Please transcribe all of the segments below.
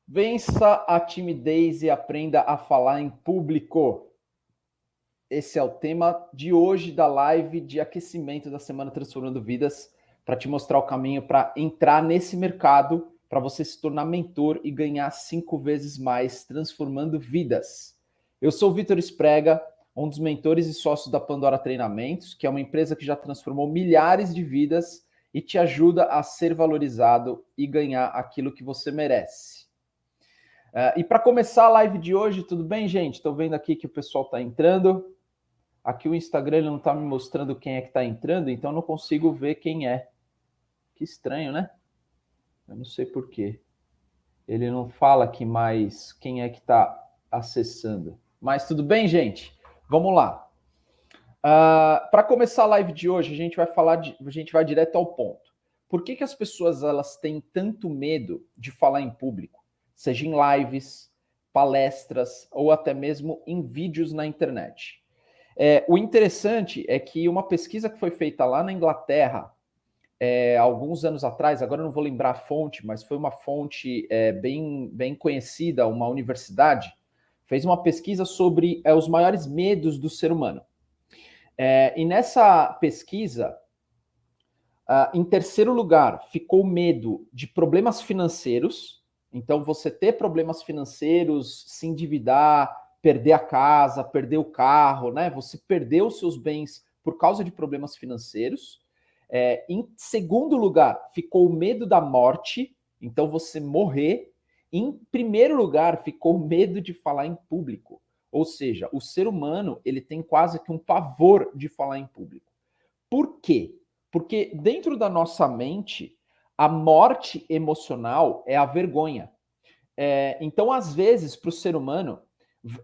Vença a timidez e aprenda a falar em público. Esse é o tema de hoje da live de aquecimento da Semana Transformando Vidas, para te mostrar o caminho para entrar nesse mercado, para você se tornar mentor e ganhar 5 vezes mais transformando vidas. Eu sou o Vitor Esprega, um dos mentores e sócios da Pandora Treinamentos, que é uma empresa que já transformou milhares de vidas e te ajuda a ser valorizado e ganhar aquilo que você merece. E para começar a live de hoje, tudo bem, gente? Estou vendo aqui que o pessoal está entrando. Aqui o Instagram ele não está me mostrando quem é que está entrando, então eu não consigo ver quem é. Que estranho, né? Eu não sei por quê. Ele não fala aqui mais quem é que está acessando. Mas tudo bem, gente? Vamos lá. Para começar a live de hoje, a gente vai direto ao ponto. Por que as pessoas elas têm tanto medo de falar em público? Seja em lives, palestras ou até mesmo em vídeos na internet. O interessante é que uma pesquisa que foi feita lá na Inglaterra, alguns anos atrás, agora eu não vou lembrar a fonte, mas foi uma fonte bem conhecida, uma universidade, fez uma pesquisa sobre os maiores medos do ser humano. E nessa pesquisa, em terceiro lugar, ficou o medo de problemas financeiros. Então, você ter problemas financeiros, se endividar, perder a casa, perder o carro, né? Você perder os seus bens por causa de problemas financeiros. Em segundo lugar, ficou o medo da morte. Então, você morrer. Em primeiro lugar, ficou o medo de falar em público. Ou seja, o ser humano ele tem quase que um pavor de falar em público. Por quê? Porque dentro da nossa mente, a morte emocional é a vergonha. Então, às vezes, para o ser humano,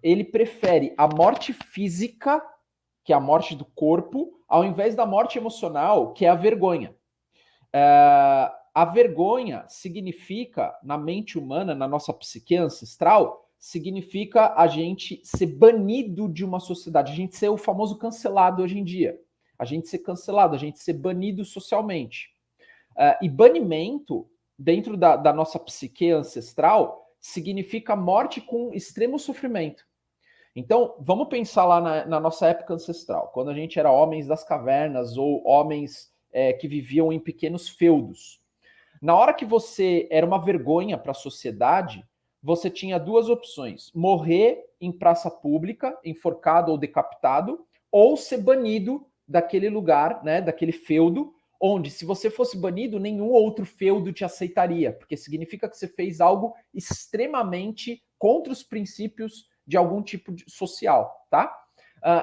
ele prefere a morte física, que é a morte do corpo, ao invés da morte emocional, que é a vergonha. A vergonha significa, na mente humana, na nossa psique ancestral, significa a gente ser banido de uma sociedade, a gente ser o famoso cancelado hoje em dia. A gente ser cancelado, a gente ser banido socialmente. E banimento, dentro da nossa psique ancestral, significa morte com extremo sofrimento. Então, vamos pensar lá na nossa época ancestral, quando a gente era homens das cavernas ou homens que viviam em pequenos feudos. Na hora que você era uma vergonha para a sociedade, você tinha duas opções: morrer em praça pública, enforcado ou decapitado, ou ser banido daquele lugar, né, daquele feudo, onde, se você fosse banido, nenhum outro feudo te aceitaria, porque significa que você fez algo extremamente contra os princípios de algum tipo de social, tá?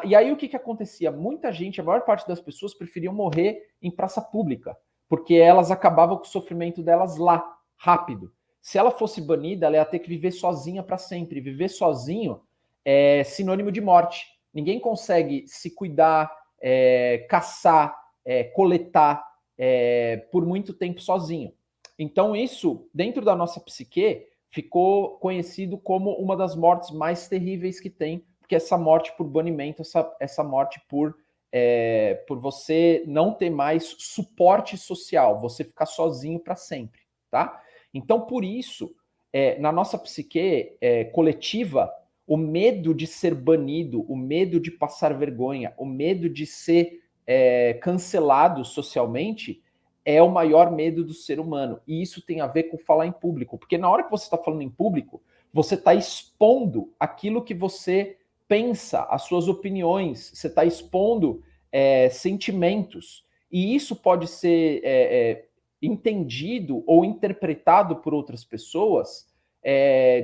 E aí o que acontecia? Muita gente, a maior parte das pessoas preferiam morrer em praça pública, porque elas acabavam com o sofrimento delas lá, rápido. Se ela fosse banida, ela ia ter que viver sozinha para sempre. Viver sozinho é sinônimo de morte. Ninguém consegue se cuidar, caçar, coletar por muito tempo sozinho. Então, isso, dentro da nossa psique, ficou conhecido como uma das mortes mais terríveis que tem, porque essa morte por banimento, essa morte por você não ter mais suporte social, você ficar sozinho para sempre, tá? Então, por isso, na nossa psique coletiva, o medo de ser banido, o medo de passar vergonha, o medo de ser cancelado socialmente é o maior medo do ser humano. E isso tem a ver com falar em público, porque na hora que você está falando em público, você está expondo aquilo que você pensa, as suas opiniões, você está expondo sentimentos. E isso pode ser entendido ou interpretado por outras pessoas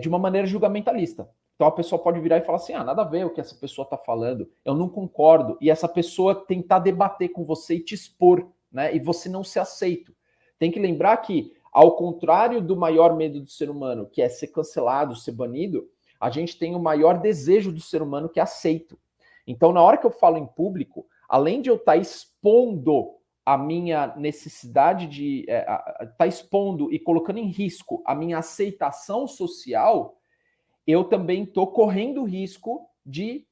de uma maneira julgamentalista. Então a pessoa pode virar e falar assim: nada a ver o que essa pessoa está falando, eu não concordo. E essa pessoa tentar debater com você e te expor, né? E você não ser aceito. Tem que lembrar que, ao contrário do maior medo do ser humano, que é ser cancelado, ser banido, a gente tem o maior desejo do ser humano, que é aceito. Então, na hora que eu falo em público, além de eu estar expondo a minha necessidade de estar expondo e colocando em risco a minha aceitação social, eu também estou correndo o risco de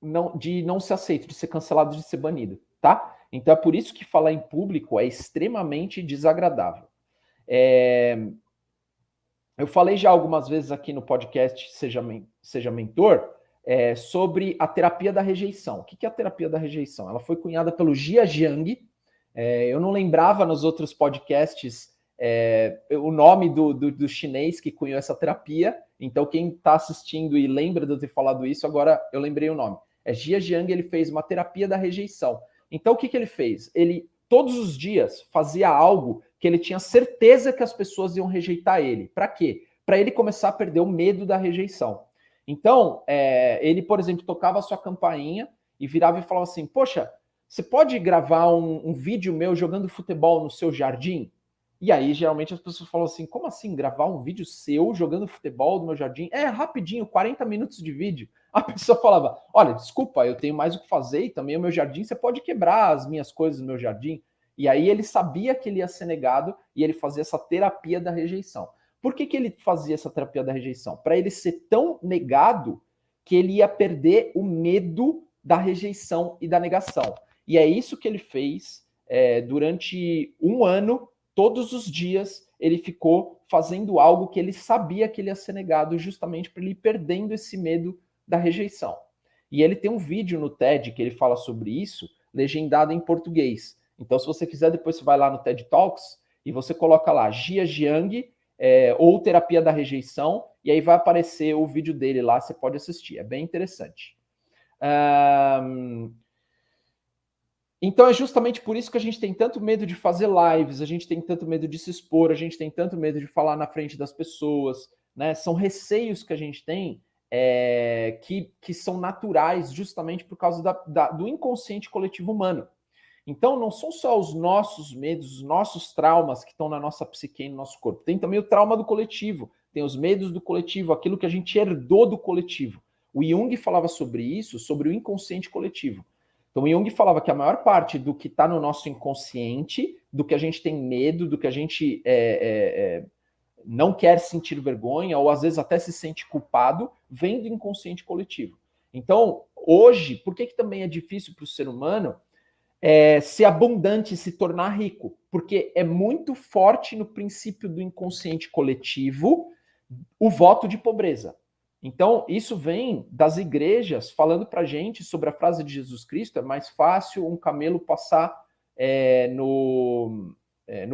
não ser aceito, de ser cancelado, de ser banido, tá? Então é por isso que falar em público é extremamente desagradável. eu falei já algumas vezes aqui no podcast Seja Mentor, sobre a terapia da rejeição. O que é a terapia da rejeição? Ela foi cunhada pelo Jia Jiang. Eu não lembrava nos outros podcasts o nome do chinês que cunhou essa terapia. Então, quem está assistindo e lembra de eu ter falado isso, agora eu lembrei o nome. Jia Jiang, ele fez uma terapia da rejeição. Então, o que ele fez? Ele, todos os dias, fazia algo que ele tinha certeza que as pessoas iam rejeitar ele. Para quê? Para ele começar a perder o medo da rejeição. Então, ele, por exemplo, tocava a sua campainha e virava e falava assim, poxa, você pode gravar um vídeo meu jogando futebol no seu jardim? E aí, geralmente, as pessoas falam assim, como assim, gravar um vídeo seu jogando futebol no meu jardim? Rapidinho, 40 minutos de vídeo. A pessoa falava, olha, desculpa, eu tenho mais o que fazer e também o meu jardim, você pode quebrar as minhas coisas no meu jardim. E aí ele sabia que ele ia ser negado e ele fazia essa terapia da rejeição. Por que ele fazia essa terapia da rejeição? Para ele ser tão negado que ele ia perder o medo da rejeição e da negação. E é isso que ele fez durante um ano, todos os dias, ele ficou fazendo algo que ele sabia que ele ia ser negado, justamente para ele ir perdendo esse medo da rejeição. E ele tem um vídeo no TED que ele fala sobre isso, legendado em português. Então, se você quiser, depois você vai lá no TED Talks e você coloca lá Jia Jiang ou terapia da rejeição, e aí vai aparecer o vídeo dele lá, você pode assistir, é bem interessante. Então é justamente por isso que a gente tem tanto medo de fazer lives, a gente tem tanto medo de se expor, a gente tem tanto medo de falar na frente das pessoas, né? São receios que a gente tem que são naturais justamente por causa do inconsciente coletivo humano. Então não são só os nossos medos, os nossos traumas que estão na nossa psique e no nosso corpo. Tem também o trauma do coletivo, tem os medos do coletivo, aquilo que a gente herdou do coletivo. O Jung falava sobre isso, sobre o inconsciente coletivo. Então, o Jung falava que a maior parte do que está no nosso inconsciente, do que a gente tem medo, do que a gente não quer sentir vergonha, ou às vezes até se sente culpado, vem do inconsciente coletivo. Então, hoje, por que também é difícil para o ser humano ser abundante, se tornar rico? Porque é muito forte no princípio do inconsciente coletivo o voto de pobreza. Então, isso vem das igrejas falando para a gente sobre a frase de Jesus Cristo: é mais fácil um camelo passar no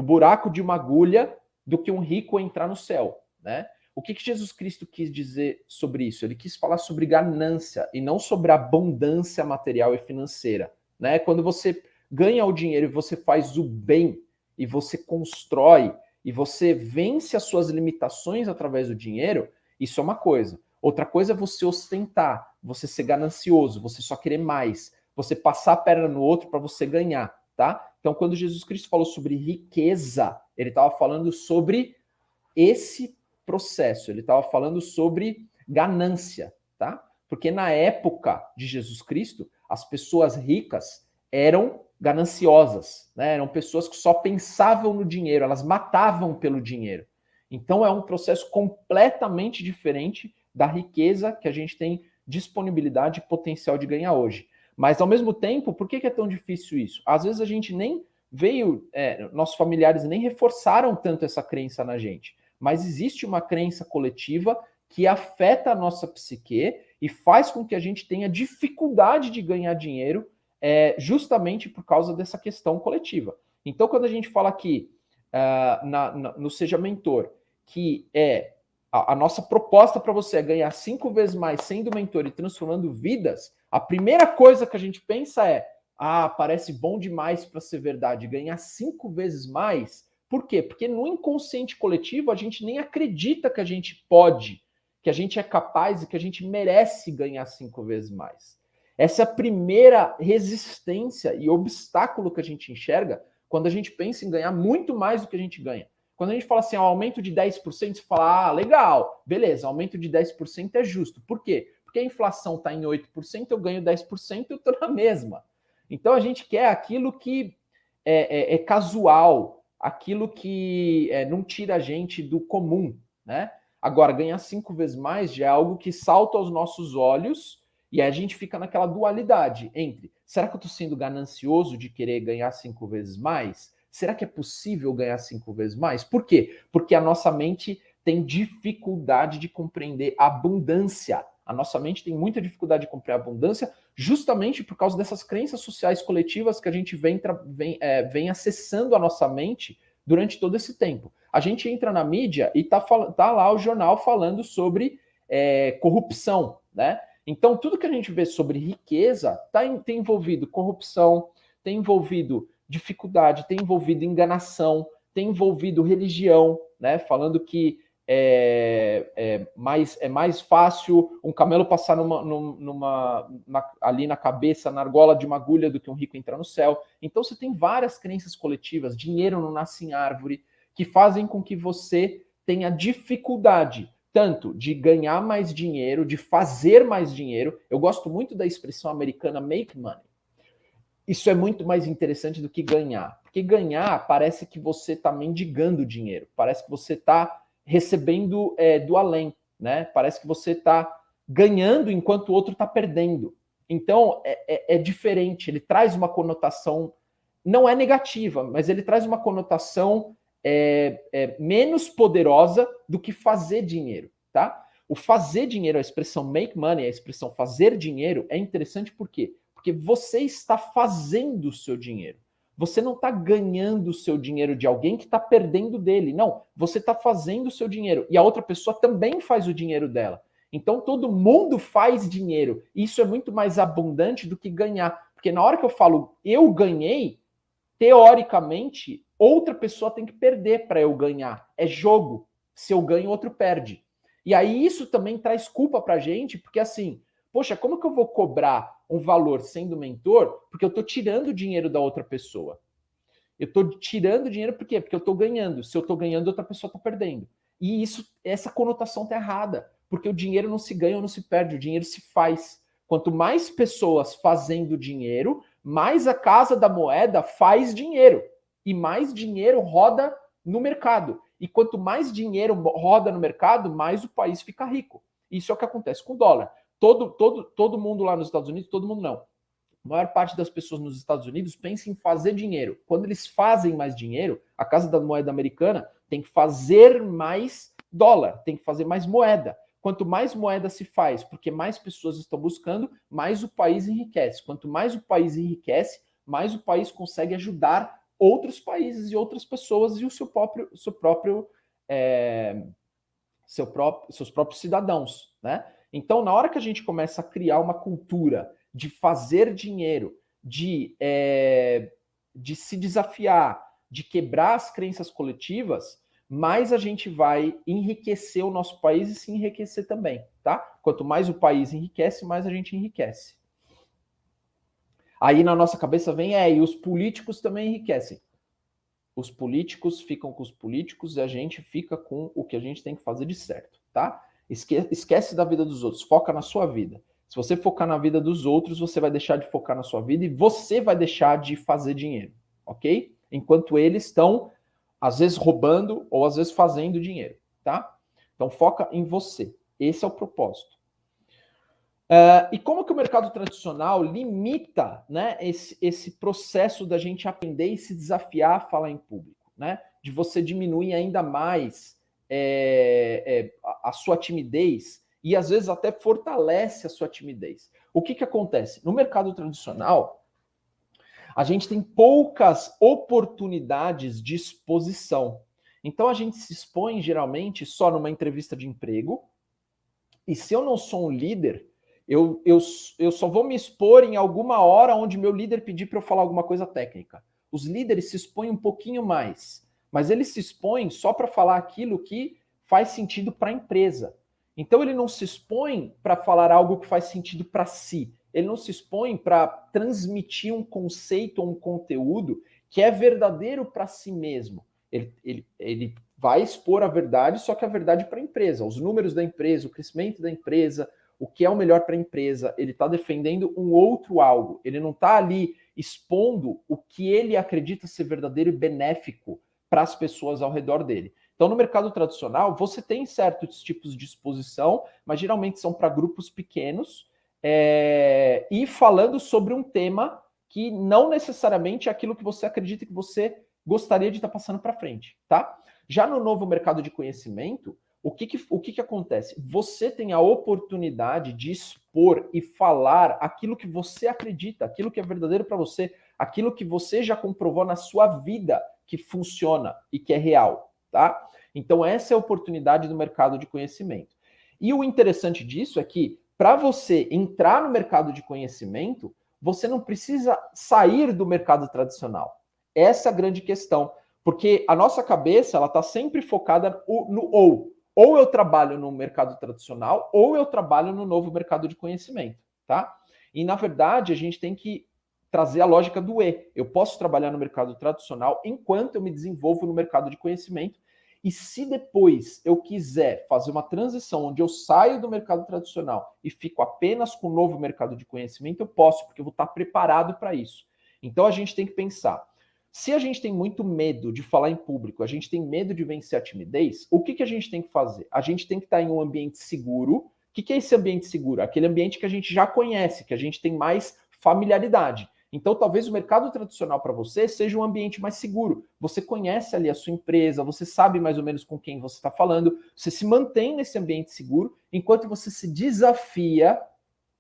buraco de uma agulha do que um rico entrar no céu, né? O que Jesus Cristo quis dizer sobre isso? Ele quis falar sobre ganância e não sobre abundância material e financeira, né? Quando você ganha o dinheiro e você faz o bem e você constrói e você vence as suas limitações através do dinheiro, isso é uma coisa. Outra coisa é você ostentar, você ser ganancioso, você só querer mais, você passar a perna no outro para você ganhar, tá? Então, quando Jesus Cristo falou sobre riqueza, ele estava falando sobre esse processo, ele estava falando sobre ganância, tá? Porque na época de Jesus Cristo, as pessoas ricas eram gananciosas, né? Eram pessoas que só pensavam no dinheiro, elas matavam pelo dinheiro. Então é um processo completamente diferente da riqueza que a gente tem disponibilidade e potencial de ganhar hoje. Mas, ao mesmo tempo, por que é tão difícil isso? Às vezes a gente nem veio, nossos familiares nem reforçaram tanto essa crença na gente, mas existe uma crença coletiva que afeta a nossa psique e faz com que a gente tenha dificuldade de ganhar dinheiro justamente por causa dessa questão coletiva. Então, quando a gente fala aqui no Seja Mentor, que a nossa proposta para você é ganhar 5 vezes mais sendo mentor e transformando vidas, a primeira coisa que a gente pensa parece bom demais para ser verdade, ganhar 5 vezes mais. Por quê? Porque no inconsciente coletivo a gente nem acredita que a gente pode, que a gente é capaz e que a gente merece ganhar 5 vezes mais. Essa é a primeira resistência e obstáculo que a gente enxerga quando a gente pensa em ganhar muito mais do que a gente ganha. Quando a gente fala assim, aumento de 10%, você fala, legal, beleza, aumento de 10% é justo. Por quê? Porque a inflação está em 8%, eu ganho 10%, eu estou na mesma. Então a gente quer aquilo que é casual, aquilo que não tira a gente do comum, né? Agora, ganhar 5 vezes mais já é algo que salta aos nossos olhos e a gente fica naquela dualidade entre, será que eu estou sendo ganancioso de querer ganhar 5 vezes mais? Será que é possível ganhar 5 vezes mais? Por quê? Porque a nossa mente tem dificuldade de compreender a abundância. A nossa mente tem muita dificuldade de compreender a abundância justamente por causa dessas crenças sociais coletivas que a gente vem acessando a nossa mente durante todo esse tempo. A gente entra na mídia e tá lá o jornal falando sobre corrupção, né? Então, tudo que a gente vê sobre riqueza tem envolvido corrupção, tem envolvido dificuldade, tem envolvido enganação, tem envolvido religião, né? Falando que é mais fácil um camelo passar ali na cabeça, na argola de uma agulha, do que um rico entrar no céu. Então, você tem várias crenças coletivas, dinheiro não nasce em árvore, que fazem com que você tenha dificuldade tanto de ganhar mais dinheiro, de fazer mais dinheiro. Eu gosto muito da expressão americana make money. Isso é muito mais interessante do que ganhar. Porque ganhar parece que você está mendigando dinheiro. Parece que você está recebendo do além, né? Parece que você está ganhando enquanto o outro está perdendo. Então, é diferente. Ele traz uma conotação, não é negativa, mas ele traz uma conotação menos poderosa do que fazer dinheiro, tá? O fazer dinheiro, a expressão make money, a expressão fazer dinheiro, é interessante por quê? Porque você está fazendo o seu dinheiro. Você não está ganhando o seu dinheiro de alguém que está perdendo dele. Não, você está fazendo o seu dinheiro. E a outra pessoa também faz o dinheiro dela. Então todo mundo faz dinheiro. E isso é muito mais abundante do que ganhar. Porque na hora que eu falo eu ganhei, teoricamente, outra pessoa tem que perder para eu ganhar. É jogo. Se eu ganho, outro perde. E aí isso também traz culpa para a gente, porque assim, poxa, como que eu vou cobrar um valor sendo mentor? Porque eu estou tirando o dinheiro da outra pessoa. Eu estou tirando dinheiro por quê? Porque eu estou ganhando. Se eu estou ganhando, outra pessoa está perdendo. E essa conotação está errada. Porque o dinheiro não se ganha ou não se perde, o dinheiro se faz. Quanto mais pessoas fazendo dinheiro, mais a Casa da Moeda faz dinheiro. E mais dinheiro roda no mercado. E quanto mais dinheiro roda no mercado, mais o país fica rico. Isso é o que acontece com o dólar. Todo mundo lá nos Estados Unidos, todo mundo não. A maior parte das pessoas nos Estados Unidos pensa em fazer dinheiro. Quando eles fazem mais dinheiro, a Casa da Moeda Americana tem que fazer mais dólar, tem que fazer mais moeda. Quanto mais moeda se faz, porque mais pessoas estão buscando, mais o país enriquece. Quanto mais o país enriquece, mais o país consegue ajudar outros países e outras pessoas e seus próprios cidadãos, né? Então, na hora que a gente começa a criar uma cultura de fazer dinheiro, de se desafiar, de quebrar as crenças coletivas, mais a gente vai enriquecer o nosso país e se enriquecer também, tá? Quanto mais o país enriquece, mais a gente enriquece. Aí na nossa cabeça vem, e os políticos também enriquecem. Os políticos ficam com os políticos e a gente fica com o que a gente tem que fazer de certo, tá? Esquece da vida dos outros, foca na sua vida. Se você focar na vida dos outros, você vai deixar de focar na sua vida e você vai deixar de fazer dinheiro, ok? Enquanto eles estão, às vezes, roubando ou às vezes fazendo dinheiro, tá? Então foca em você. Esse é o propósito. E como que o mercado tradicional limita, né, esse processo da gente aprender e se desafiar a falar em público, né? De você diminuir ainda mais a sua timidez e às vezes até fortalece a sua timidez. O que acontece? No mercado tradicional, a gente tem poucas oportunidades de exposição. Então a gente se expõe geralmente só numa entrevista de emprego, e se eu não sou um líder, eu só vou me expor em alguma hora onde meu líder pedir para eu falar alguma coisa técnica. Os líderes se expõem um pouquinho mais, mas eles se expõem só para falar aquilo que faz sentido para a empresa. Então ele não se expõe para falar algo que faz sentido para si. Ele não se expõe para transmitir um conceito ou um conteúdo que é verdadeiro para si mesmo. Ele vai expor a verdade, só que a verdade para a empresa. Os números da empresa, o crescimento da empresa, o que é o melhor para a empresa. Ele está defendendo um outro algo. Ele não está ali expondo o que ele acredita ser verdadeiro e benéfico para as pessoas ao redor dele. Então, no mercado tradicional, você tem certos tipos de exposição, mas geralmente são para grupos pequenos, e falando sobre um tema que não necessariamente é aquilo que você acredita que você gostaria de estar passando para frente, tá? Já no novo mercado de conhecimento, o que acontece? Você tem a oportunidade de expor e falar aquilo que você acredita, aquilo que é verdadeiro para você, aquilo que você já comprovou na sua vida que funciona e que é real, tá? Então essa é a oportunidade do mercado de conhecimento. E o interessante disso é que para você entrar no mercado de conhecimento, você não precisa sair do mercado tradicional. Essa é a grande questão, porque a nossa cabeça ela está sempre focada no ou. Ou eu trabalho no mercado tradicional, ou eu trabalho no novo mercado de conhecimento, tá? E na verdade a gente tem que trazer a lógica do E. Eu posso trabalhar no mercado tradicional enquanto eu me desenvolvo no mercado de conhecimento. E se depois eu quiser fazer uma transição onde eu saio do mercado tradicional e fico apenas com o novo mercado de conhecimento, eu posso, porque eu vou estar preparado para isso. Então a gente tem que pensar. Se a gente tem muito medo de falar em público, a gente tem medo de vencer a timidez, o que a gente tem que fazer? A gente tem que estar em um ambiente seguro. O que é esse ambiente seguro? Aquele ambiente que a gente já conhece, que a gente tem mais familiaridade. Então, talvez o mercado tradicional para você seja um ambiente mais seguro. Você conhece ali a sua empresa, você sabe mais ou menos com quem você está falando, você se mantém nesse ambiente seguro, enquanto você se desafia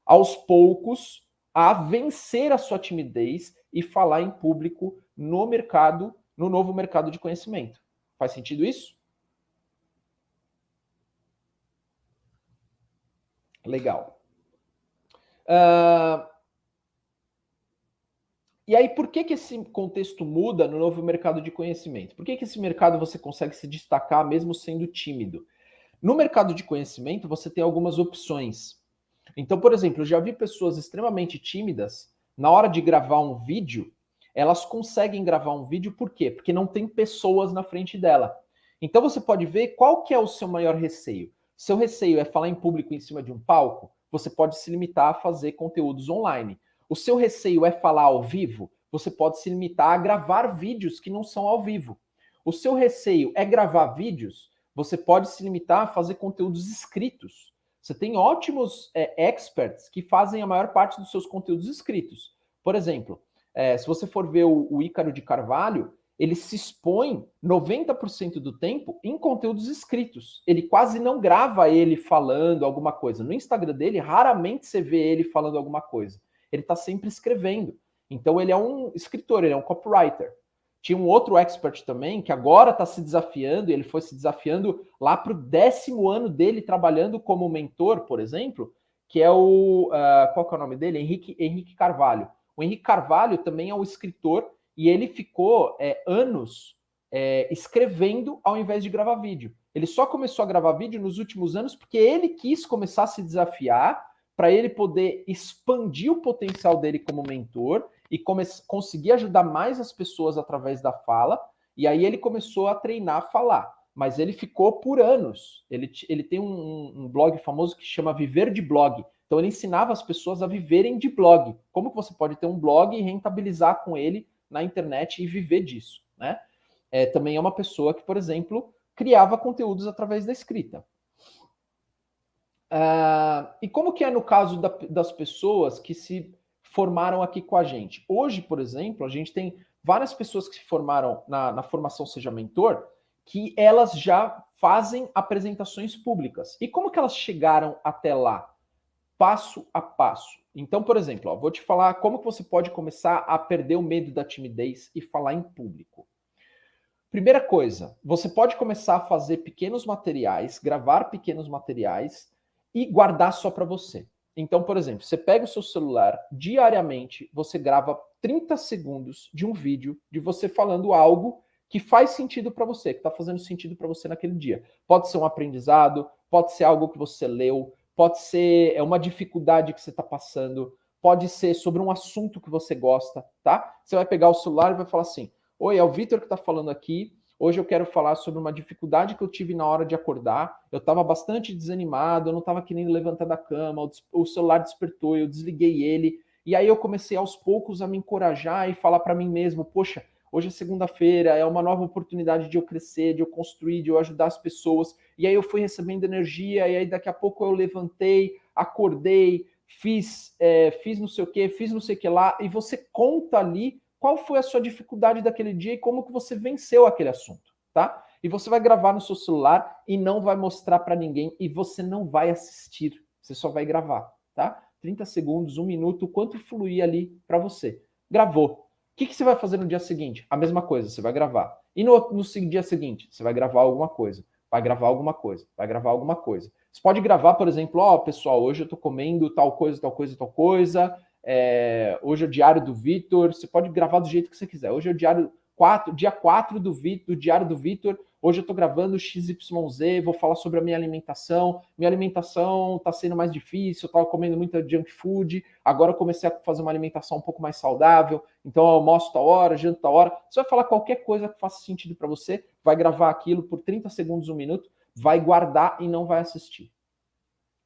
aos poucos a vencer a sua timidez e falar em público no mercado, no novo mercado de conhecimento. Faz sentido isso? Legal. E aí, por que esse contexto muda no novo mercado de conhecimento? Por que esse mercado você consegue se destacar mesmo sendo tímido? No mercado de conhecimento, você tem algumas opções. Então, por exemplo, eu já vi pessoas extremamente tímidas, na hora de gravar um vídeo, elas conseguem gravar um vídeo por quê? Porque não tem pessoas na frente dela. Então você pode ver qual que é o seu maior receio. Seu receio é falar em público em cima de um palco? Você pode se limitar a fazer conteúdos online. O seu receio é falar ao vivo? Você pode se limitar a gravar vídeos que não são ao vivo. O seu receio é gravar vídeos? Você pode se limitar a fazer conteúdos escritos. Você tem ótimos experts que fazem a maior parte dos seus conteúdos escritos. Por exemplo, se você for ver o Ícaro de Carvalho, ele se expõe 90% do tempo em conteúdos escritos. Ele quase não grava ele falando alguma coisa. No Instagram dele, raramente você vê ele falando alguma coisa. Ele está sempre escrevendo. Então ele é um escritor, ele é um copywriter. Tinha um outro expert também que agora está se desafiando, e ele foi se desafiando lá para o 10º ano dele trabalhando como mentor, por exemplo, que é o. Qual que é o nome dele? Henrique Carvalho. O Henrique Carvalho também é um escritor e ele ficou anos escrevendo ao invés de gravar vídeo. Ele só começou a gravar vídeo nos últimos anos porque ele quis começar a se desafiar para ele poder expandir o potencial dele como mentor e conseguir ajudar mais as pessoas através da fala. E aí ele começou a treinar a falar. Mas ele ficou por anos. Ele tem um blog famoso que chama Viver de Blog. Então ele ensinava as pessoas a viverem de blog. Como que você pode ter um blog e rentabilizar com ele na internet e viver disso, né? Também é uma pessoa que, por exemplo, criava conteúdos através da escrita. E como que é no caso das pessoas que se formaram aqui com a gente? Hoje, por exemplo, a gente tem várias pessoas que se formaram na formação Seja Mentor, que elas já fazem apresentações públicas. E como que elas chegaram até lá? Passo a passo. Então, por exemplo, vou te falar como que você pode começar a perder o medo da timidez e falar em público. Primeira coisa, você pode começar a fazer pequenos materiais, gravar pequenos materiais e guardar só para você. Então, por exemplo, você pega o seu celular, diariamente você grava 30 segundos de um vídeo de você falando algo que faz sentido para você, que está fazendo sentido para você naquele dia. Pode ser um aprendizado, pode ser algo que você leu, pode ser uma dificuldade que você está passando, pode ser sobre um assunto que você gosta, tá? Você vai pegar o celular e vai falar assim: oi, é o Vitor que está falando aqui. Hoje eu quero falar sobre uma dificuldade que eu tive na hora de acordar. Eu estava bastante desanimado, eu não estava querendo levantar da cama, o celular despertou, eu desliguei ele. E aí eu comecei aos poucos a me encorajar e falar para mim mesmo: poxa, hoje é segunda-feira, é uma nova oportunidade de eu crescer, de eu construir, de eu ajudar as pessoas. E aí eu fui recebendo energia, e aí daqui a pouco eu levantei, acordei, fiz não sei o que, fiz não sei o que lá, e você conta ali qual foi a sua dificuldade daquele dia e como que você venceu aquele assunto, tá? E você vai gravar no seu celular e não vai mostrar para ninguém e você não vai assistir. Você só vai gravar, tá? 30 segundos, 1 minuto, o quanto fluir ali para você. Gravou. O que você vai fazer no dia seguinte? A mesma coisa, você vai gravar. E no dia seguinte, você vai gravar alguma coisa. Vai gravar alguma coisa. Vai gravar alguma coisa. Você pode gravar, por exemplo, ó, pessoal, hoje eu tô comendo tal coisa, tal coisa, tal coisa. Hoje é o diário do Vitor. Você pode gravar do jeito que você quiser. Hoje é o dia 4 do diário do Vitor. Hoje eu tô gravando XYZ, vou falar sobre a minha alimentação. Minha alimentação tá sendo mais difícil, eu tava comendo muita junk food. Agora eu comecei a fazer uma alimentação um pouco mais saudável. Então eu almoço tal hora, janto tal hora. Você vai falar qualquer coisa que faça sentido para você, vai gravar aquilo por 30 segundos, 1 minuto, vai guardar e não vai assistir.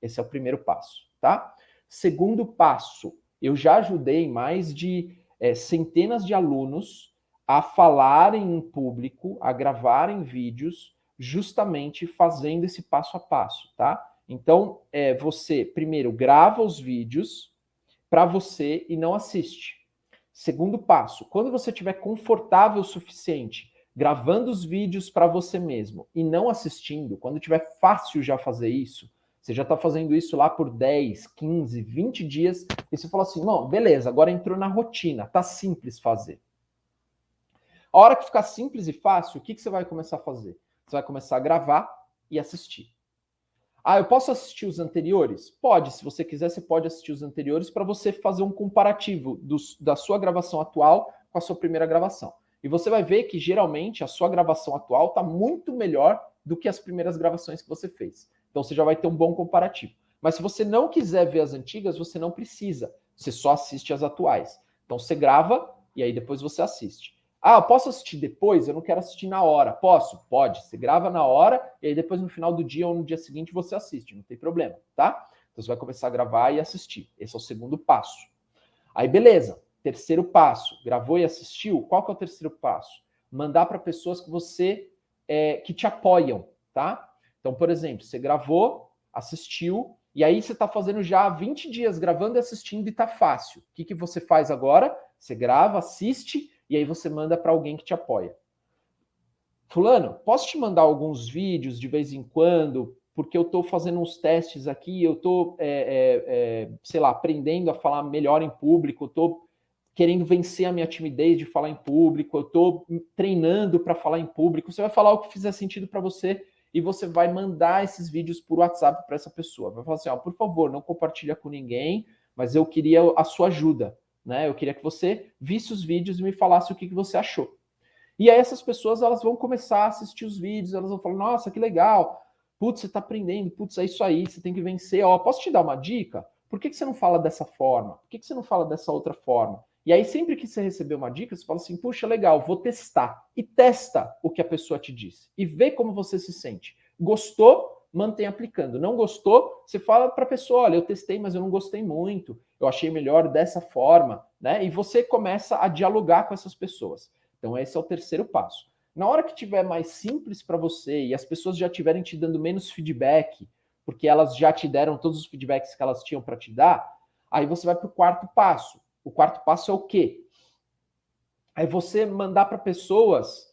Esse é o primeiro passo, tá? Segundo passo, eu já ajudei mais de centenas de alunos a falarem em público, a gravarem vídeos, justamente fazendo esse passo a passo, tá? Então, você primeiro grava os vídeos para você e não assiste. Segundo passo, quando você estiver confortável o suficiente gravando os vídeos para você mesmo e não assistindo, quando tiver fácil já fazer isso, você já está fazendo isso lá por 10, 15, 20 dias, e você fala assim, não, beleza, agora entrou na rotina, tá simples fazer. A hora que ficar simples e fácil, o que você vai começar a fazer? Você vai começar a gravar e assistir. Ah, eu posso assistir os anteriores? Pode, se você quiser, você pode assistir os anteriores para você fazer um comparativo da sua gravação atual com a sua primeira gravação. E você vai ver que, geralmente, a sua gravação atual está muito melhor do que as primeiras gravações que você fez. Então, você já vai ter um bom comparativo. Mas se você não quiser ver as antigas, você não precisa. Você só assiste as atuais. Então, você grava e aí depois você assiste. Ah, eu posso assistir depois? Eu não quero assistir na hora. Posso? Pode. Você grava na hora e aí depois no final do dia ou no dia seguinte você assiste. Não tem problema, tá? Então você vai começar a gravar e assistir. Esse é o segundo passo. Aí beleza. Terceiro passo. Gravou e assistiu? Qual que é o terceiro passo? Mandar para pessoas que que te apoiam, tá? Então, por exemplo, você gravou, assistiu, e aí você está fazendo já 20 dias gravando e assistindo e tá fácil. O que você faz agora? Você grava, assiste, e aí você manda para alguém que te apoia. Fulano, posso te mandar alguns vídeos de vez em quando, porque eu estou fazendo uns testes aqui, eu estou, sei lá, aprendendo a falar melhor em público, eu estou querendo vencer a minha timidez de falar em público, eu estou treinando para falar em público. Você vai falar o que fizer sentido para você e você vai mandar esses vídeos por WhatsApp para essa pessoa. Vai falar assim, ó, por favor, não compartilha com ninguém, mas eu queria a sua ajuda. Né? Eu queria que você visse os vídeos e me falasse o que você achou. E aí essas pessoas elas vão começar a assistir os vídeos, elas vão falar, nossa, que legal, putz, você está aprendendo, putz, é isso aí, você tem que vencer. Ó, posso te dar uma dica? Por que você não fala dessa forma? Por que você não fala dessa outra forma? E aí sempre que você receber uma dica, você fala assim, puxa, legal, vou testar. E testa o que a pessoa te disse. E vê como você se sente. Gostou? Mantém aplicando. Não gostou? Você fala para a pessoa, olha, eu testei, mas eu não gostei muito. Eu achei melhor dessa forma, né? E você começa a dialogar com essas pessoas. Então esse é o terceiro passo. Na hora que tiver mais simples para você e as pessoas já estiverem te dando menos feedback, porque elas já te deram todos os feedbacks que elas tinham para te dar, aí você vai para o quarto passo. O quarto passo é o quê? Aí você mandar para pessoas.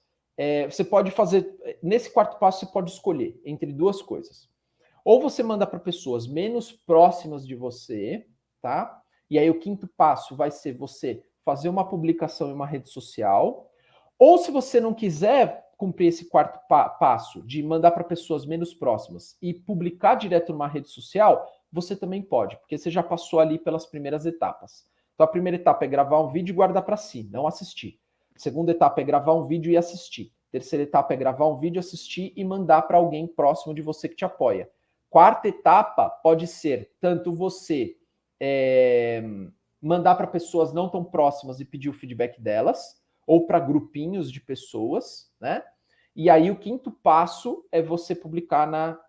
Você pode fazer. Nesse quarto passo, você pode escolher entre duas coisas. Ou você manda para pessoas menos próximas de você, tá? E aí o quinto passo vai ser você fazer uma publicação em uma rede social. Ou se você não quiser cumprir esse quarto passo de mandar para pessoas menos próximas e publicar direto numa rede social, você também pode, porque você já passou ali pelas primeiras etapas. Então a primeira etapa é gravar um vídeo e guardar para si, não assistir. A segunda etapa é gravar um vídeo e assistir. A terceira etapa é gravar um vídeo, assistir e mandar para alguém próximo de você que te apoia. Quarta etapa pode ser tanto você mandar para pessoas não tão próximas e pedir o feedback delas, ou para grupinhos de pessoas, né? E aí o quinto passo é você publicar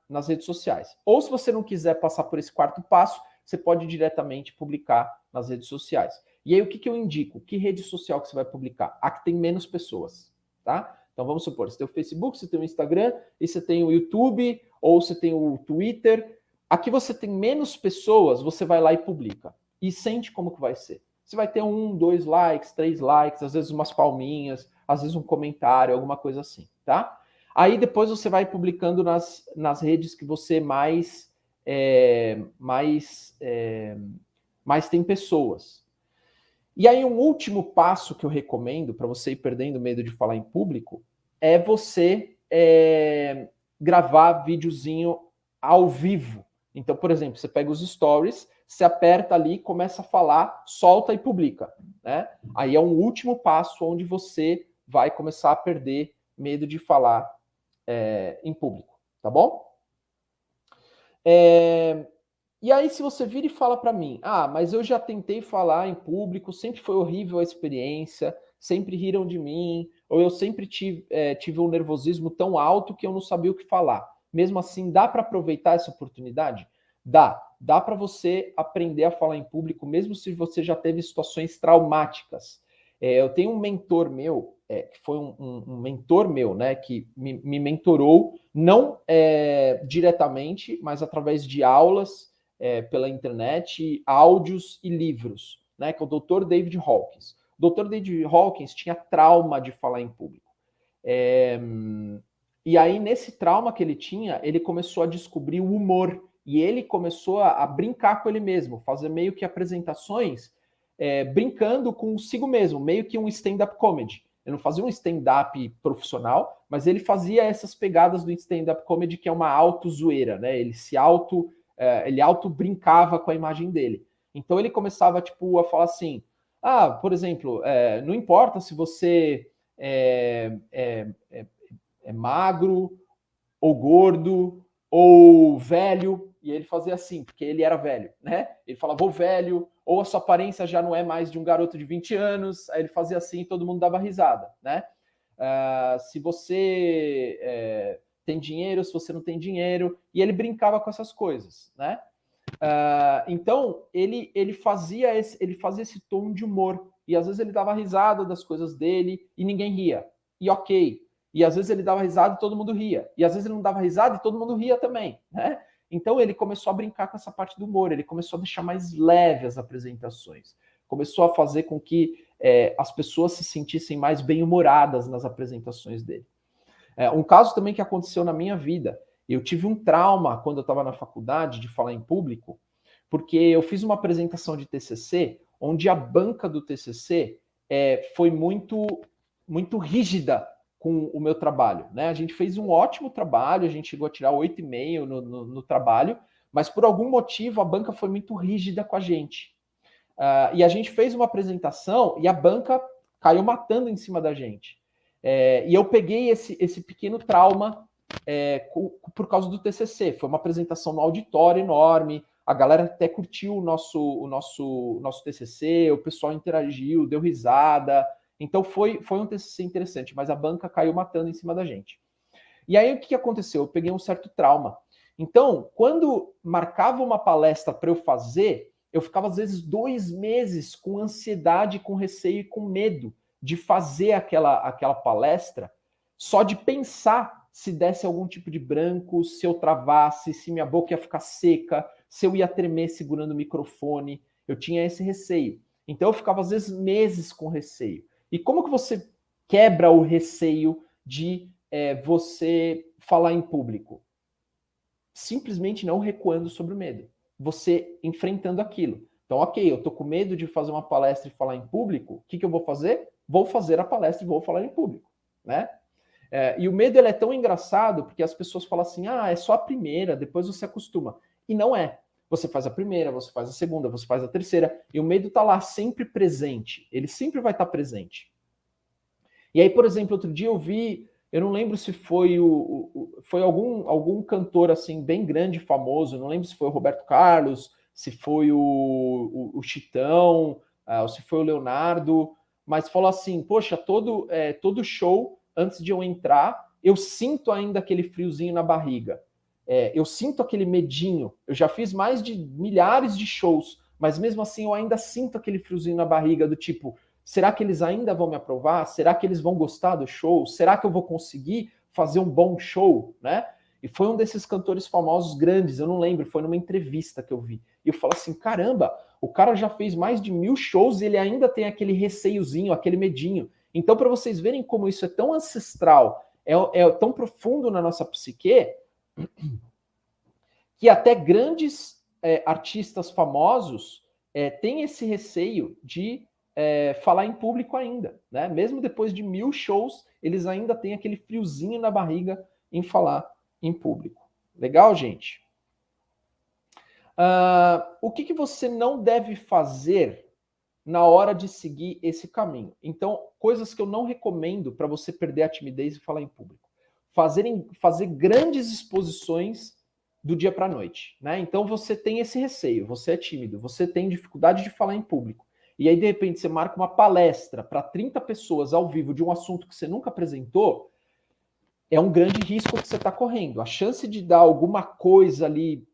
nas redes sociais. Ou se você não quiser passar por esse quarto passo, você pode diretamente publicar nas redes sociais. E aí o que eu indico? Que rede social que você vai publicar? A que tem menos pessoas, tá? Então vamos supor, você tem o Facebook, você tem o Instagram, e você tem o YouTube, ou você tem o Twitter. Aqui você tem menos pessoas, você vai lá e publica. E sente como que vai ser. Você vai ter 1, 2 likes, 3 likes, às vezes umas palminhas, às vezes um comentário, alguma coisa assim, tá? Aí depois você vai publicando nas redes que você mais tem pessoas. E aí um último passo que eu recomendo para você ir perdendo medo de falar em público é você gravar videozinho ao vivo. Então, por exemplo, você pega os stories, você aperta ali, começa a falar, solta e publica, né? Aí é um último passo onde você vai começar a perder medo de falar em público, tá bom? E aí, se você vira e fala para mim, mas eu já tentei falar em público, sempre foi horrível a experiência, sempre riram de mim, ou eu sempre tive um nervosismo tão alto que eu não sabia o que falar. Mesmo assim, dá para aproveitar essa oportunidade? Dá para você aprender a falar em público, mesmo se você já teve situações traumáticas. Eu tenho um mentor meu, que foi um mentor meu, né, que me mentorou, não diretamente, mas através de aulas, pela internet, áudios e livros, né, que é o Dr. David Hawkins. O Dr. David Hawkins tinha trauma de falar em público. E aí, nesse trauma que ele tinha, ele começou a descobrir o humor. E ele começou a brincar com ele mesmo, fazer meio que apresentações brincando consigo mesmo, meio que um stand-up comedy. Ele não fazia um stand-up profissional, mas ele fazia essas pegadas do stand-up comedy, que é uma auto-zoeira, né? Ele auto-brincava com a imagem dele. Então ele começava, tipo, a falar assim, por exemplo, não importa se você é magro, ou gordo, ou velho, e ele fazia assim, porque ele era velho, né? Ele falava, ou velho, ou a sua aparência já não é mais de um garoto de 20 anos, aí ele fazia assim e todo mundo dava risada, né? Se você tem dinheiro, se você não tem dinheiro, e ele brincava com essas coisas, né? Então, ele fazia esse tom de humor, e às vezes ele dava risada das coisas dele e ninguém ria, e ok. E às vezes ele dava risada e todo mundo ria. E às vezes ele não dava risada e todo mundo ria também, né? Então ele começou a brincar com essa parte do humor, ele começou a deixar mais leve as apresentações, começou a fazer com que as pessoas se sentissem mais bem-humoradas nas apresentações dele. Um caso também que aconteceu na minha vida, eu tive um trauma quando eu estava na faculdade de falar em público, porque eu fiz uma apresentação de TCC, onde a banca do TCC foi muito, muito rígida com o meu trabalho, né? A gente fez um ótimo trabalho, a gente chegou a tirar 8,5 no trabalho, mas por algum motivo a banca foi muito rígida com a gente. E a gente fez uma apresentação e a banca caiu matando em cima da gente. E eu peguei esse pequeno trauma por causa do TCC. Foi uma apresentação no auditório enorme, a galera até curtiu o nosso TCC, o pessoal interagiu, deu risada. Então foi um TCC interessante, mas a banca caiu matando em cima da gente. E aí o que aconteceu? Eu peguei um certo trauma. Então, quando marcava uma palestra para eu fazer, eu ficava às vezes 2 meses com ansiedade, com receio e com medo de fazer aquela palestra, só de pensar se desse algum tipo de branco, se eu travasse, se minha boca ia ficar seca, se eu ia tremer segurando o microfone. Eu tinha esse receio. Então eu ficava às vezes meses com receio. E como que você quebra o receio de você falar em público? Simplesmente não recuando sobre o medo. Você enfrentando aquilo. Então, ok, eu tô com medo de fazer uma palestra e falar em público, o que eu vou fazer? Vou fazer a palestra e vou falar em público, né? E o medo ele é tão engraçado porque as pessoas falam assim, é só a primeira, depois você acostuma. E não é. Você faz a primeira, você faz a segunda, você faz a terceira, e o medo está lá sempre presente. Ele sempre vai estar presente. E aí, por exemplo, outro dia eu não lembro se foi foi algum cantor assim bem grande, famoso, não lembro se foi o Roberto Carlos, se foi o Chitão, ou se foi o Leonardo, mas falou assim, poxa, todo show, antes de eu entrar, eu sinto ainda aquele friozinho na barriga. Eu sinto aquele medinho. Eu já fiz mais de milhares de shows, mas mesmo assim eu ainda sinto aquele friozinho na barriga do tipo, será que eles ainda vão me aprovar? Será que eles vão gostar do show? Será que eu vou conseguir fazer um bom show, né? E foi um desses cantores famosos grandes, eu não lembro, foi numa entrevista que eu vi. E eu falo assim, caramba, o cara já fez mais de 1000 shows e ele ainda tem aquele receiozinho, aquele medinho. Então, para vocês verem como isso é tão ancestral é tão profundo na nossa psique que até grandes artistas famosos têm esse receio de falar em público ainda, né? Mesmo depois de 1000 shows, eles ainda têm aquele friozinho na barriga em falar em público. Legal, gente? O que você não deve fazer na hora de seguir esse caminho? Então, coisas que eu não recomendo para você perder a timidez e falar em público. Fazer grandes exposições do dia para a noite, né? Então você tem esse receio, você é tímido, você tem dificuldade de falar em público. E aí, de repente, você marca uma palestra para 30 pessoas ao vivo de um assunto que você nunca apresentou, é um grande risco que você está correndo. A chance de dar alguma coisa ali,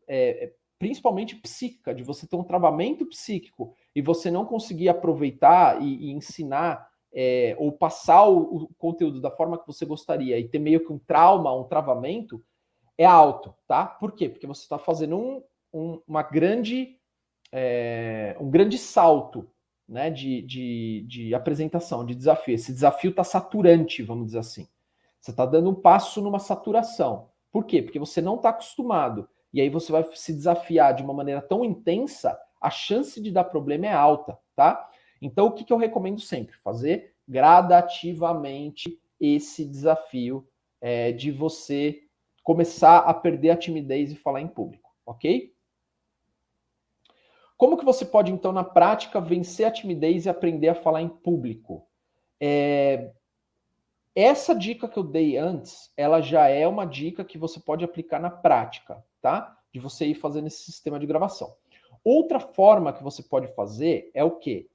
principalmente psíquica, de você ter um travamento psíquico e você não conseguir aproveitar e ensinar ou passar o conteúdo da forma que você gostaria e ter meio que um trauma, um travamento, é alto, tá? Por quê? Porque você está fazendo um grande salto, né, de apresentação, de desafio. Esse desafio está saturante, vamos dizer assim. Você está dando um passo numa saturação. Por quê? Porque você não está acostumado. E aí você vai se desafiar de uma maneira tão intensa, a chance de dar problema é alta, tá? Então, o que eu recomendo sempre? Fazer gradativamente esse desafio de você começar a perder a timidez e falar em público, ok? Como que você pode, então, na prática, vencer a timidez e aprender a falar em público? Essa dica que eu dei antes, ela já é uma dica que você pode aplicar na prática, tá? De você ir fazendo esse sistema de gravação. Outra forma que você pode fazer é o quê?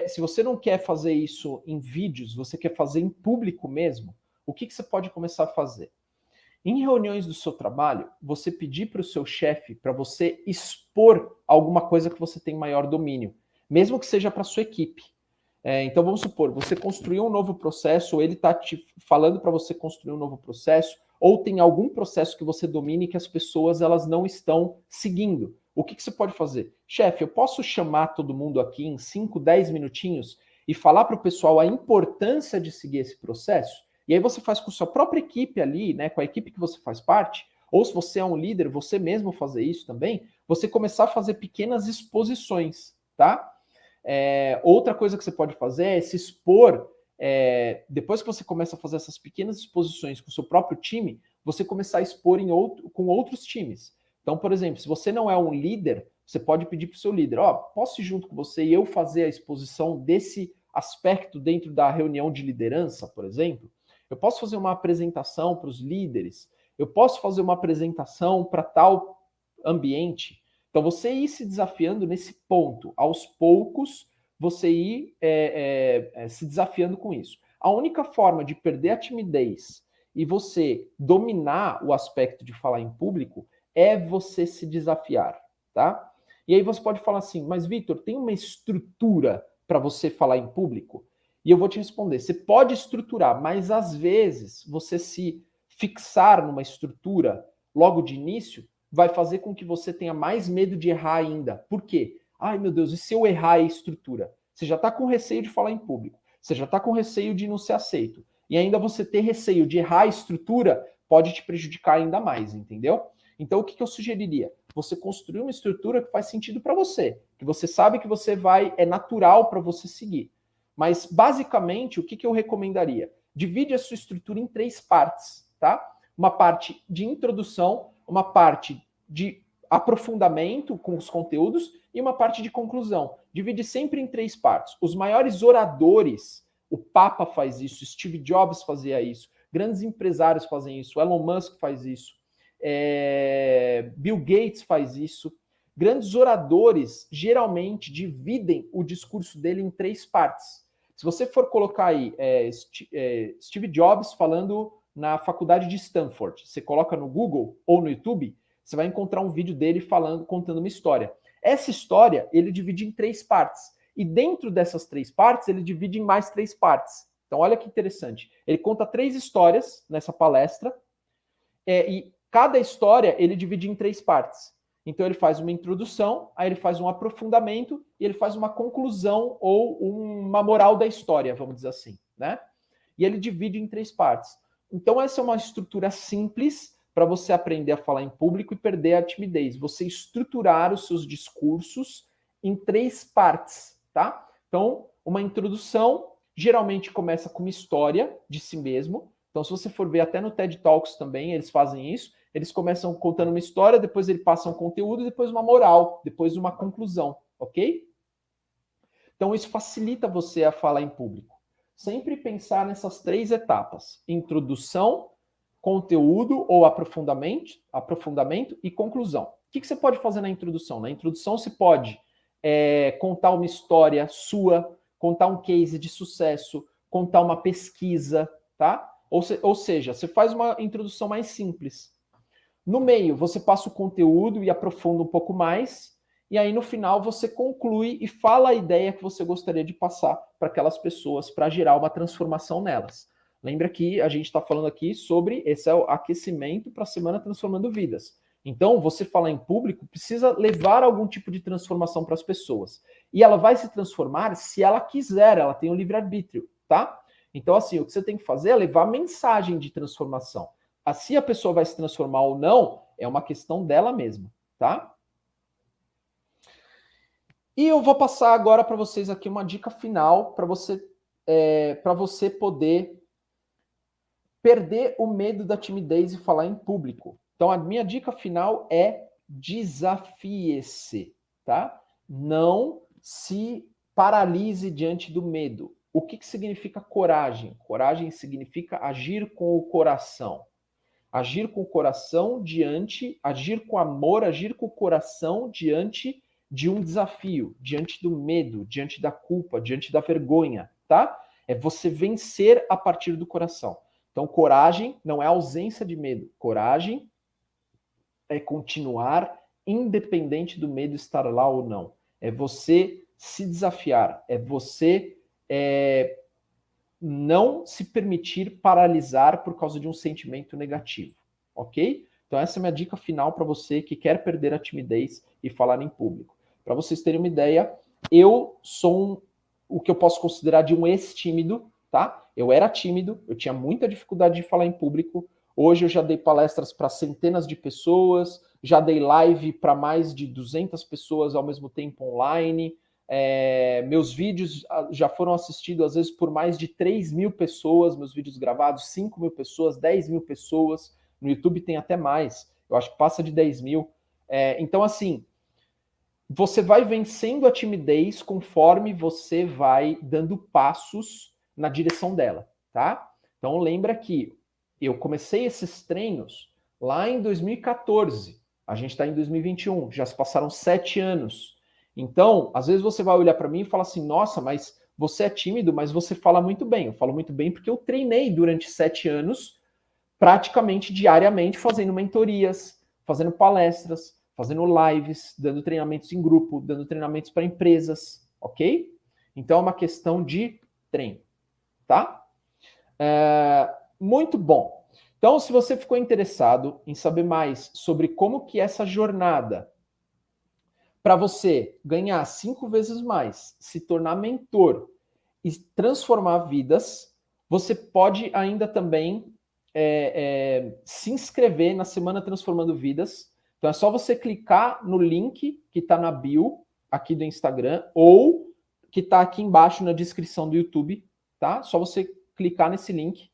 Se você não quer fazer isso em vídeos, você quer fazer em público mesmo, o que você pode começar a fazer? Em reuniões do seu trabalho, você pedir para o seu chefe para você expor alguma coisa que você tem maior domínio, mesmo que seja para a sua equipe. Então, vamos supor, você construiu um novo processo, ou ele está te falando para você construir um novo processo, ou tem algum processo que você domine que as pessoas elas não estão seguindo. O que você pode fazer? Chefe, eu posso chamar todo mundo aqui em 5, 10 minutinhos e falar para o pessoal a importância de seguir esse processo? E aí você faz com sua própria equipe ali, né, com a equipe que você faz parte, ou se você é um líder, você mesmo fazer isso também, você começar a fazer pequenas exposições, tá? Outra coisa que você pode fazer é se expor, depois que você começa a fazer essas pequenas exposições com o seu próprio time, você começar a expor com outros times. Então, por exemplo, se você não é um líder, você pode pedir para o seu líder, posso ir junto com você e eu fazer a exposição desse aspecto dentro da reunião de liderança, por exemplo? Eu posso fazer uma apresentação para os líderes, eu posso fazer uma apresentação para tal ambiente. Então, você ir se desafiando nesse ponto, aos poucos, você ir se desafiando com isso. A única forma de perder a timidez e você dominar o aspecto de falar em público é você se desafiar, tá? E aí você pode falar assim, mas Vitor, tem uma estrutura para você falar em público? E eu vou te responder, você pode estruturar, mas às vezes você se fixar numa estrutura logo de início vai fazer com que você tenha mais medo de errar ainda. Por quê? Ai, meu Deus, e se eu errar a estrutura? Você já está com receio de falar em público, você já está com receio de não ser aceito. E ainda você ter receio de errar a estrutura pode te prejudicar ainda mais, entendeu? Então, o que eu sugeriria? Você construir uma estrutura que faz sentido para você, que você sabe que você é natural para você seguir. Mas, basicamente, o que eu recomendaria? Divide a sua estrutura em 3 partes, tá? Uma parte de introdução, uma parte de aprofundamento com os conteúdos e uma parte de conclusão. Divide sempre em 3 partes. Os maiores oradores, o Papa faz isso, Steve Jobs fazia isso, grandes empresários fazem isso, Elon Musk faz isso, Bill Gates faz isso. Grandes oradores geralmente dividem o discurso dele em 3 partes. Se você for colocar aí Steve Jobs falando na faculdade de Stanford, você coloca no Google ou no YouTube, você vai encontrar um vídeo dele contando uma história. Essa história ele divide em 3 partes. E dentro dessas 3 partes, ele divide em mais 3 partes. Então, olha que interessante. Ele conta 3 histórias nessa palestra, e cada história ele divide em 3 partes. Então, ele faz uma introdução, aí ele faz um aprofundamento e ele faz uma conclusão ou uma moral da história, vamos dizer assim, né? e ele divide em 3 partes. Então, essa é uma estrutura simples para você aprender a falar em público e perder a timidez. Você estruturar os seus discursos em 3 partes, tá? Então, uma introdução geralmente começa com uma história de si mesmo. Então, se você for ver até no TED Talks também, eles fazem isso. Eles começam contando uma história, depois ele passa um conteúdo, depois uma moral, depois uma conclusão, ok? Então, isso facilita você a falar em público. Sempre pensar nessas 3 etapas: introdução, conteúdo ou aprofundamento e conclusão. O que você pode fazer na introdução? Na introdução, você pode contar uma história sua, contar um case de sucesso, contar uma pesquisa, tá? Ou seja, você faz uma introdução mais simples. No meio, você passa o conteúdo e aprofunda um pouco mais, e aí no final você conclui e fala a ideia que você gostaria de passar para aquelas pessoas para gerar uma transformação nelas. Lembra que a gente está falando aqui sobre esse é o aquecimento para a Semana Transformando Vidas. Então, você falar em público precisa levar algum tipo de transformação para as pessoas. E ela vai se transformar se ela quiser, ela tem o livre-arbítrio, tá? Então, assim, o que você tem que fazer é levar mensagem de transformação. Se a pessoa vai se transformar ou não, é uma questão dela mesma, tá? E eu vou passar agora para vocês aqui uma dica final para você poder perder o medo da timidez e falar em público. Então, a minha dica final é desafie-se, tá? Não se paralise diante do medo. O que significa coragem? Coragem significa agir com o coração. Agir com o coração agir com amor, agir com o coração diante de um desafio, diante do medo, diante da culpa, diante da vergonha, tá? É você vencer a partir do coração. Então, coragem não é ausência de medo. Coragem é continuar independente do medo estar lá ou não. É você se desafiar. É você não se permitir paralisar por causa de um sentimento negativo. Ok? Então, essa é a minha dica final para você que quer perder a timidez e falar em público. Para vocês terem uma ideia, eu sou o que eu posso considerar de um ex-tímido, tá? Eu era tímido, eu tinha muita dificuldade de falar em público. Hoje eu já dei palestras para centenas de pessoas, já dei live para mais de 200 pessoas ao mesmo tempo online. Meus vídeos já foram assistidos às vezes por mais de 3.000 pessoas, meus vídeos gravados, 5.000 pessoas, 10.000 pessoas. No YouTube tem até mais, eu acho que passa de 10.000. Então, assim, você vai vencendo a timidez conforme você vai dando passos na direção dela, tá? Então, lembra que eu comecei esses treinos lá em 2014. A gente está em 2021, já se passaram 7 anos. Então, às vezes você vai olhar para mim e falar assim, nossa, mas você é tímido, mas você fala muito bem. Eu falo muito bem porque eu treinei durante 7 anos, praticamente diariamente, fazendo mentorias, fazendo palestras, fazendo lives, dando treinamentos em grupo, dando treinamentos para empresas, ok? Então é uma questão de treino, tá? Muito bom. Então, se você ficou interessado em saber mais sobre como que essa jornada para você ganhar 5 vezes mais, se tornar mentor e transformar vidas, você pode ainda também se inscrever na Semana Transformando Vidas. Então é só você clicar no link que está na bio aqui do Instagram ou que está aqui embaixo na descrição do YouTube, tá? Só você clicar nesse link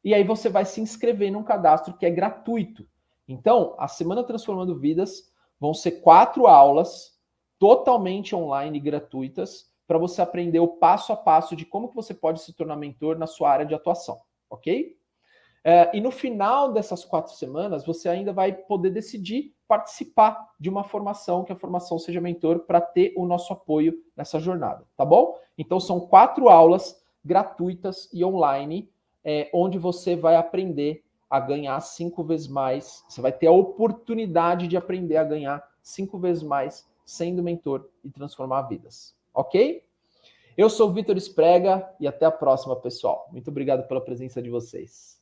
e aí você vai se inscrever num cadastro que é gratuito. Então, a Semana Transformando Vidas vão ser 4 aulas totalmente online e gratuitas para você aprender o passo a passo de como que você pode se tornar mentor na sua área de atuação, ok? E no final dessas 4 semanas, você ainda vai poder decidir participar de uma formação, que a formação Seja Mentor, para ter o nosso apoio nessa jornada, tá bom? Então, são 4 aulas gratuitas e online, onde você vai aprender a ganhar 5 vezes mais. Você vai ter a oportunidade de aprender a ganhar 5 vezes mais sendo mentor e transformar vidas, ok? Eu sou o Vitor Esprega e até a próxima, pessoal. Muito obrigado pela presença de vocês.